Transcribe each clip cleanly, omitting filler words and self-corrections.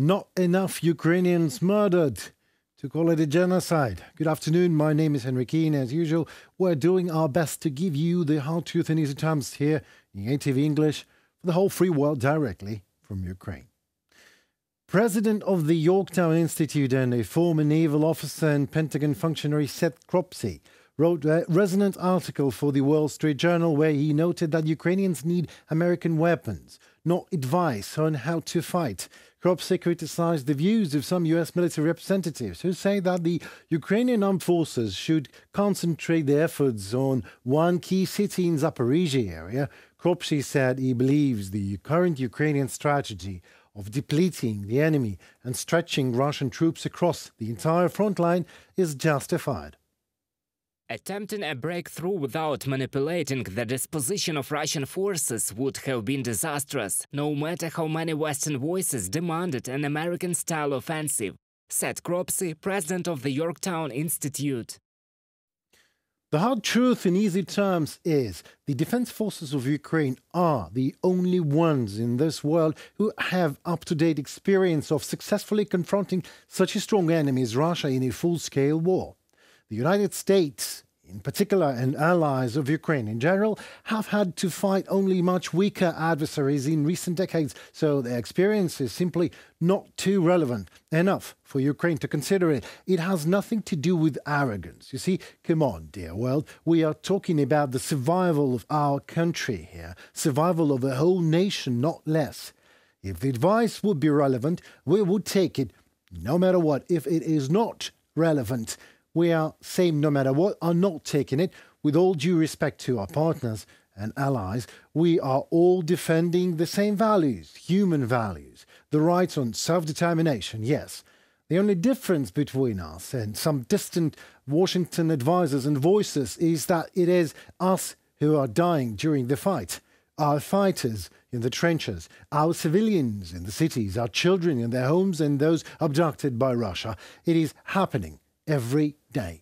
Not enough Ukrainians murdered to call it a genocide. Good afternoon, my name is Henry Keane. As usual, we're doing our best to give you the hard truth in easy terms here in UATV English for the whole free world directly from Ukraine. President of the Yorktown Institute and a former naval officer and Pentagon functionary Seth Cropsey wrote a resonant article for the Wall Street Journal where he noted that Ukrainians need American weapons, not advice on how to fight. Cropsey criticized the views of some U.S. military representatives who say that the Ukrainian armed forces should concentrate their efforts on one key city in Zaporizhia area. Cropsey said he believes the current Ukrainian strategy of depleting the enemy and stretching Russian troops across the entire front line is justified. Attempting a breakthrough without manipulating the disposition of Russian forces would have been disastrous, no matter how many Western voices demanded an American-style offensive, said Cropsey, president of the Yorktown Institute. The hard truth in easy terms is the defense forces of Ukraine are the only ones in this world who have up-to-date experience of successfully confronting such a strong enemy as Russia in a full-scale war. The United States, in particular, and allies of Ukraine in general, have had to fight only much weaker adversaries in recent decades, so their experience is simply not too relevant enough for Ukraine to consider it. It has nothing to do with arrogance. You see, come on, dear world, we are talking about the survival of our country here, survival of a whole nation, not less. If the advice would be relevant, we would take it, no matter what. If it is not relevant, we are saying no matter what, are not taking it. With all due respect to our partners and allies, we are all defending the same values, human values, the rights on self-determination, yes. The only difference between us and some distant Washington advisors and voices is that it is us who are dying during the fight. Our fighters in the trenches, our civilians in the cities, our children in their homes and those abducted by Russia. It is happening every day.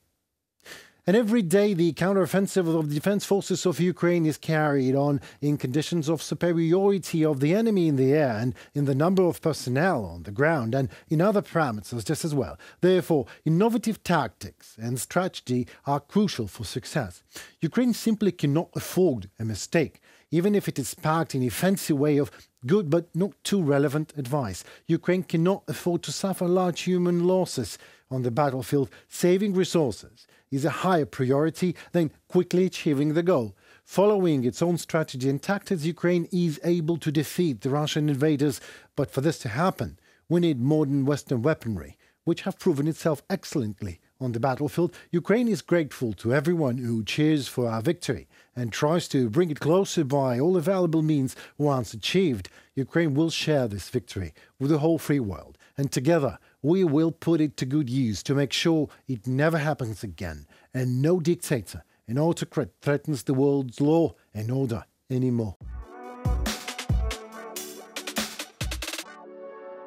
And every day the counteroffensive of the defense forces of Ukraine is carried on in conditions of superiority of the enemy in the air and in the number of personnel on the ground and in other parameters just as well. Therefore, innovative tactics and strategy are crucial for success. Ukraine simply cannot afford a mistake, even if it is packed in a fancy way of good but not too relevant advice. Ukraine cannot afford to suffer large human losses on the battlefield. Saving resources is a higher priority than quickly achieving the goal. Following its own strategy and tactics, Ukraine is able to defeat the Russian invaders. But for this to happen, we need modern Western weaponry, which have proven itself excellently on the battlefield. Ukraine is grateful to everyone who cheers for our victory and tries to bring it closer by all available means. Once achieved, Ukraine will share this victory with the whole free world. And together, we will put it to good use to make sure it never happens again and no dictator and autocrat threatens the world's law and order anymore.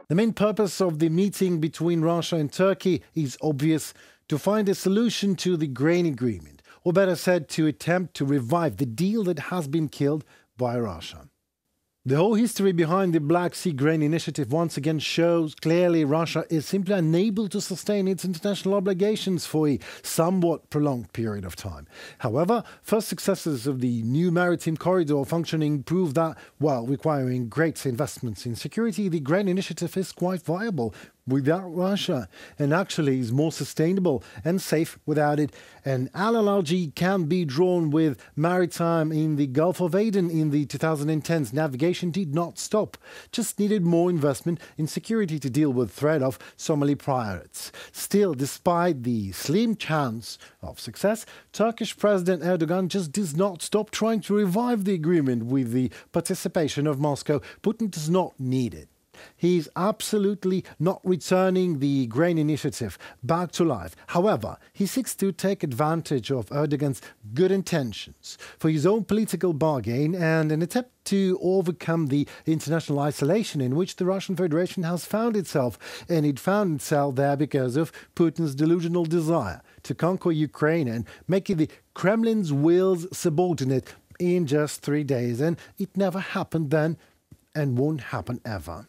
The main purpose of the meeting between Russia and Turkey is obvious: to find a solution to the grain agreement, or better said, to attempt to revive the deal that has been killed by Russia. The whole history behind the Black Sea Grain Initiative once again shows clearly Russia is simply unable to sustain its international obligations for a somewhat prolonged period of time. However, first successes of the new maritime corridor functioning prove that, while requiring great investments in security, the Grain Initiative is quite viable without Russia, and actually is more sustainable and safe without it. An analogy can be drawn with maritime in the Gulf of Aden in the 2010s. Navigation did not stop, just needed more investment in security to deal with threat of Somali pirates. Still, despite the slim chance of success, Turkish President Erdogan just does not stop trying to revive the agreement with the participation of Moscow. Putin does not need it. He is absolutely not returning the grain initiative back to life. However, he seeks to take advantage of Erdogan's good intentions for his own political bargain and an attempt to overcome the international isolation in which the Russian Federation has found itself. And it found itself there because of Putin's delusional desire to conquer Ukraine and making the Kremlin's wills subordinate in just 3 days. And it never happened then and won't happen ever.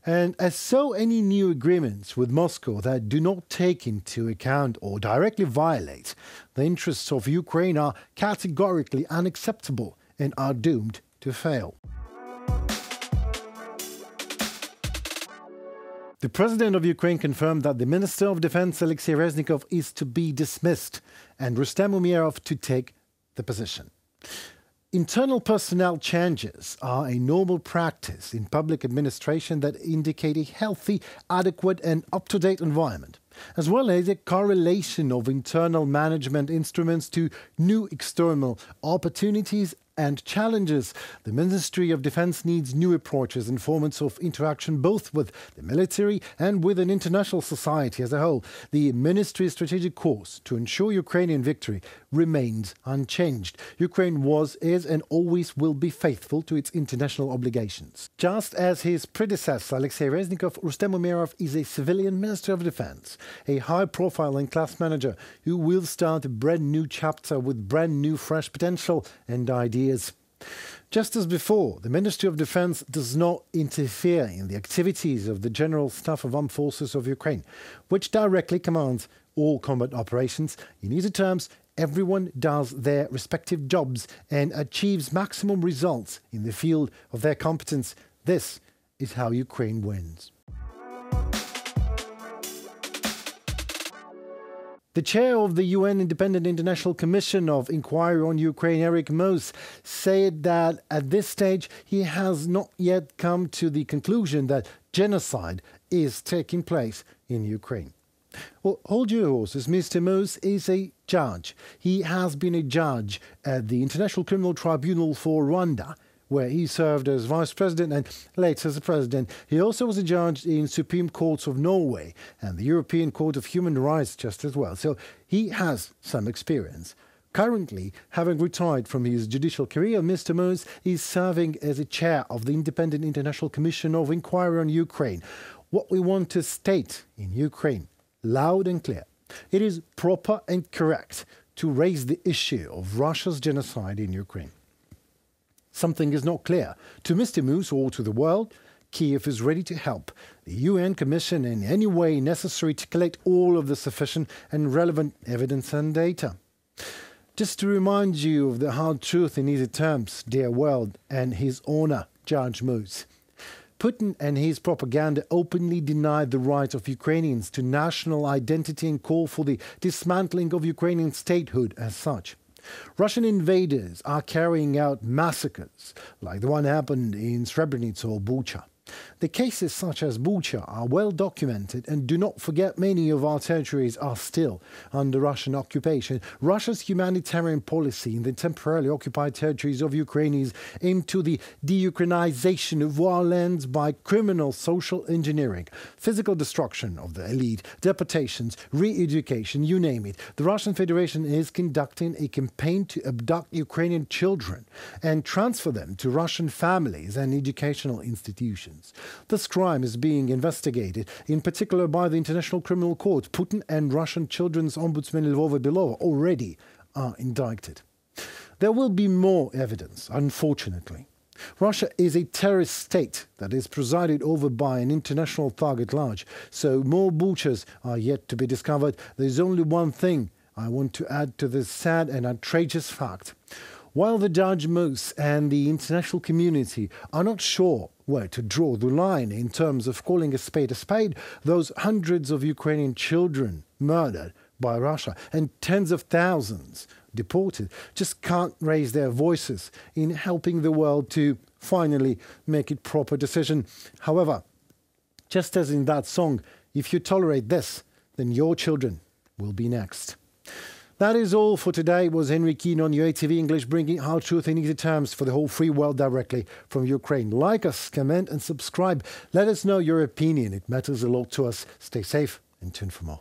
And as so any new agreements with Moscow that do not take into account or directly violate the interests of Ukraine are categorically unacceptable and are doomed to fail. The President of Ukraine confirmed that the Minister of Defense Alexei Reznikov is to be dismissed and Rustem Umerov to take the position. Internal personnel changes are a normal practice in public administration that indicate a healthy, adequate and up-to-date environment, as well as a correlation of internal management instruments to new external opportunities and challenges. The Ministry of Defense needs new approaches and formats of interaction both with the military and with an international society as a whole. The Ministry's strategic course to ensure Ukrainian victory remains unchanged. Ukraine was, is and always will be faithful to its international obligations. Just as his predecessor Alexei Reznikov, Rustem Umerov is a civilian Minister of Defense, a high-profile and class manager who will start a brand new chapter with brand new fresh potential and ideas. Just as before, the Ministry of Defense does not interfere in the activities of the General Staff of Armed Forces of Ukraine, which directly commands all combat operations. In easy terms, everyone does their respective jobs and achieves maximum results in the field of their competence. This is how Ukraine wins. The chair of the UN Independent International Commission of Inquiry on Ukraine, Eric Moos, said that at this stage he has not yet come to the conclusion that genocide is taking place in Ukraine. Well, hold your horses. Mr. Moos is a judge. He has been a judge at the International Criminal Tribunal for Rwanda, where he served as vice president and later as a president. He also was a judge in Supreme Courts of Norway and the European Court of Human Rights just as well. So he has some experience. Currently, having retired from his judicial career, Mr. Moos is serving as a chair of the Independent International Commission of Inquiry on Ukraine. What we want to state in Ukraine, loud and clear, it is proper and correct to raise the issue of Russia's genocide in Ukraine. Something is not clear to Mr. Moos or to the world. Kiev is ready to help the UN Commission in any way necessary to collect all of the sufficient and relevant evidence and data. Just to remind you of the hard truth in easy terms, dear world, and His Honor, Judge Moos. Putin and his propaganda openly deny the right of Ukrainians to national identity and call for the dismantling of Ukrainian statehood as such. Russian invaders are carrying out massacres, like the one happened in Srebrenica or Bucha. The cases such as Bucha are well documented, and do not forget many of our territories are still under Russian occupation. Russia's humanitarian policy in the temporarily occupied territories of Ukraine is aimed to the de-Ukrainization of our lands by criminal social engineering, physical destruction of the elite, deportations, re-education, you name it. The Russian Federation is conducting a campaign to abduct Ukrainian children and transfer them to Russian families and educational institutions. This crime is being investigated, in particular by the International Criminal Court. Putin and Russian children's ombudsman Lvova Belova already are indicted. There will be more evidence, unfortunately. Russia is a terrorist state that is presided over by an international thug at large, so more Buchas are yet to be discovered. There's only one thing I want to add to this sad and outrageous fact. While the Judge Moos and the international community are not sure where to draw the line in terms of calling a spade, those hundreds of Ukrainian children murdered by Russia and tens of thousands deported just can't raise their voices in helping the world to finally make a proper decision. However, just as in that song, if you tolerate this, then your children will be next. That is all for today. It was Henry Keane on UATV English, bringing hard truth in easy terms for the whole free world directly from Ukraine. Like us, comment and subscribe. Let us know your opinion. It matters a lot to us. Stay safe and tune for more.